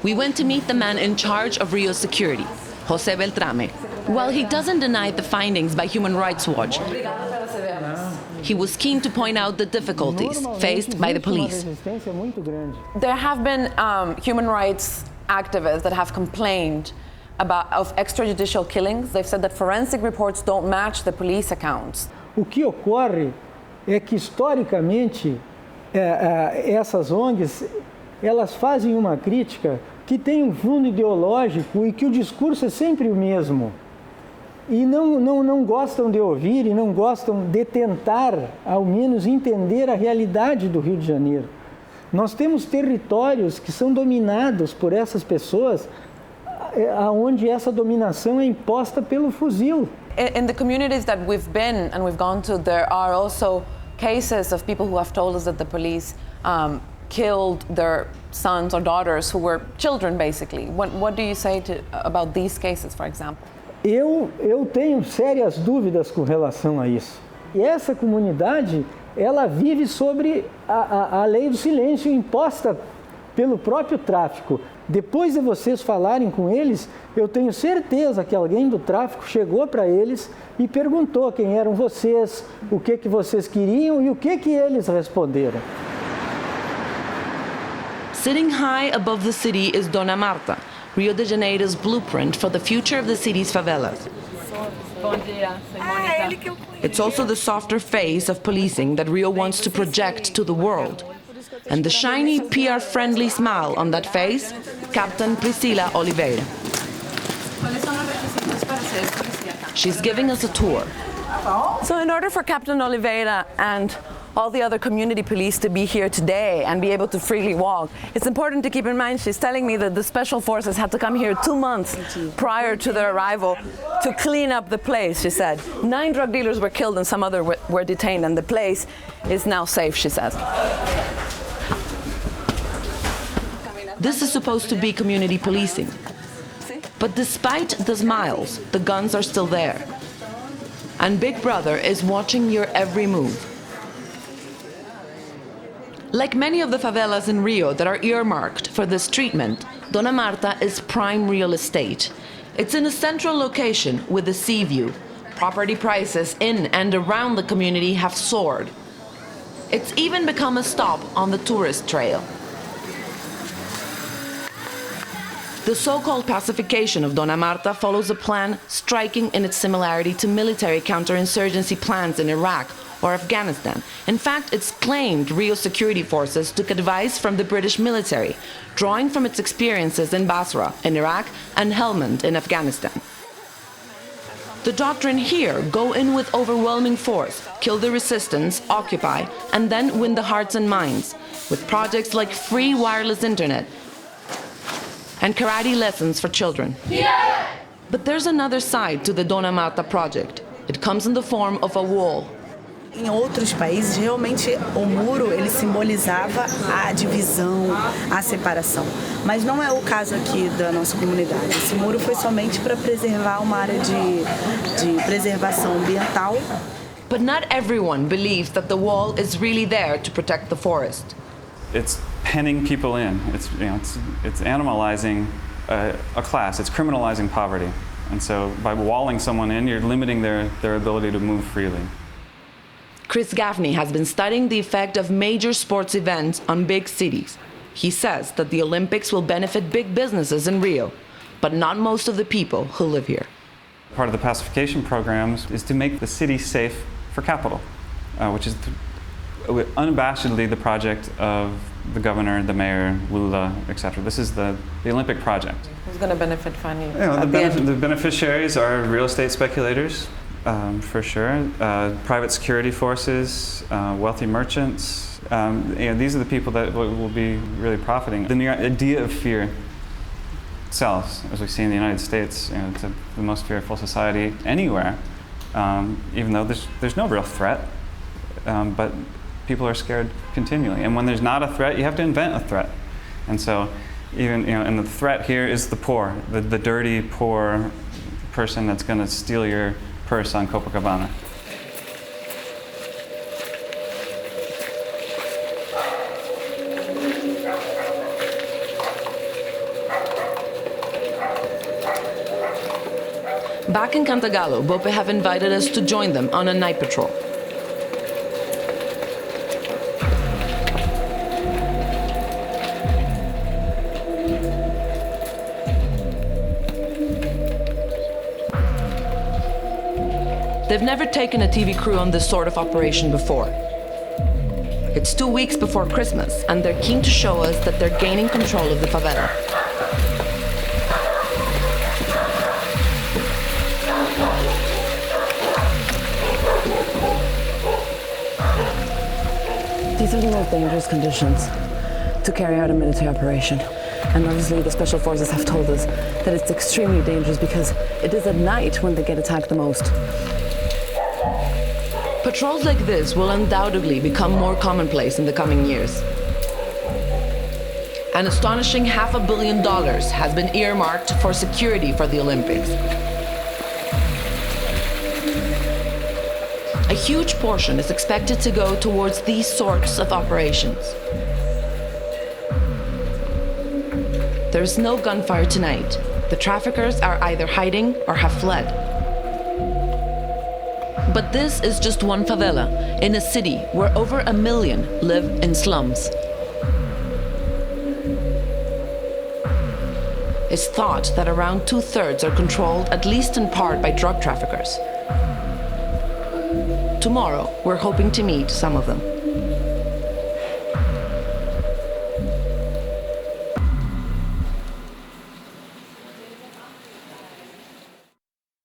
We went to meet the man in charge of Rio's security, José Beltrame. While he doesn't deny the findings by Human Rights Watch, he was keen to point out the difficulties faced by the police. There have been human rights activists that have complained of extrajudicial killings. They've said that forensic reports don't match the police accounts. O que ocorre é que, historicamente, essas ONGs, elas fazem uma crítica que tem um fundo ideológico e que o discurso é sempre o mesmo. E não gostam de ouvir e não gostam de tentar, ao menos, entender a realidade do Rio de Janeiro. Nós temos territórios que são dominados por essas pessoas, onde essa dominação é imposta pelo fuzil. In the communities that we've been and we've gone to, there are also cases of people who have told us that the police killed their sons or daughters who were children, basically. What do you say about these cases, for example? Eu tenho sérias dúvidas com relação a isso. E essa comunidade, ela vive sobre a lei do silêncio imposta pelo próprio tráfico. Depois de vocês falarem com eles, eu tenho certeza que alguém do tráfico chegou para eles e perguntou quem eram vocês, o que vocês queriam e o que eles responderam. Sitting high above the city is Dona Marta, Rio de Janeiro's blueprint for the future of the city's favelas. It's also the softer face of policing that Rio wants to project to the world. And the shiny, PR-friendly smile on that face, Captain Priscila Oliveira. She's giving us a tour. So in order for Captain Oliveira and all the other community police to be here today and be able to freely walk, it's important to keep in mind, she's telling me that the special forces had to come here 2 months prior to their arrival to clean up the place, she said. 9 drug dealers were killed and some other were detained, and the place is now safe, she says. This is supposed to be community policing. But despite the smiles, the guns are still there. And Big Brother is watching your every move. Like many of the favelas in Rio that are earmarked for this treatment, Dona Marta is prime real estate. It's in a central location with a sea view. Property prices in and around the community have soared. It's even become a stop on the tourist trail. The so-called pacification of Dona Marta follows a plan striking in its similarity to military counterinsurgency plans in Iraq or Afghanistan. In fact, it's claimed Rio security forces took advice from the British military, drawing from its experiences in Basra in Iraq and Helmand in Afghanistan. The doctrine here: go in with overwhelming force, kill the resistance, occupy, and then win the hearts and minds, with projects like free wireless internet and karate lessons for children. Yeah! But there's another side to the Dona Marta project. It comes in the form of a wall. Em outros países, realmente o muro ele simbolizava a divisão, a separação. Mas não é o caso aqui da nossa comunidade. Esse muro foi somente para preservar uma área de preservação ambiental. But not everyone believes that the wall is really there to protect the forest. It's penning people in. It's animalizing a class. It's criminalizing poverty. And so by walling someone in, you're limiting their ability to move freely. Chris Gaffney has been studying the effect of major sports events on big cities. He says that the Olympics will benefit big businesses in Rio, but not most of the people who live here. Part of the pacification programs is to make the city safe for capital, which is unabashedly the project of the governor, the mayor, Lula, etc. This is the Olympic project. Who's going to benefit finally? The beneficiaries are real estate speculators, for sure, private security forces, wealthy merchants. These are the people that will be really profiting. The idea of fear sells, as we see in the United States. It's the most fearful society anywhere, even though there's no real threat. But people are scared continually. And when there's not a threat, you have to invent a threat. And so even, and the threat here is the poor, the dirty, poor person that's going to steal your purse on Copacabana. Back in Cantagalo, Bope have invited us to join them on a night patrol. They've never taken a TV crew on this sort of operation before. It's 2 weeks before Christmas, and they're keen to show us that they're gaining control of the favela. These are the most dangerous conditions to carry out a military operation. And obviously the special forces have told us that it's extremely dangerous because it is at night when they get attacked the most. Patrols like this will undoubtedly become more commonplace in the coming years. An astonishing $500 million has been earmarked for security for the Olympics. A huge portion is expected to go towards these sorts of operations. There is no gunfire tonight. The traffickers are either hiding or have fled. But this is just one favela in a city where over 1 million live in slums. It's thought that around 2/3 are controlled, at least in part, by drug traffickers. Tomorrow, we're hoping to meet some of them.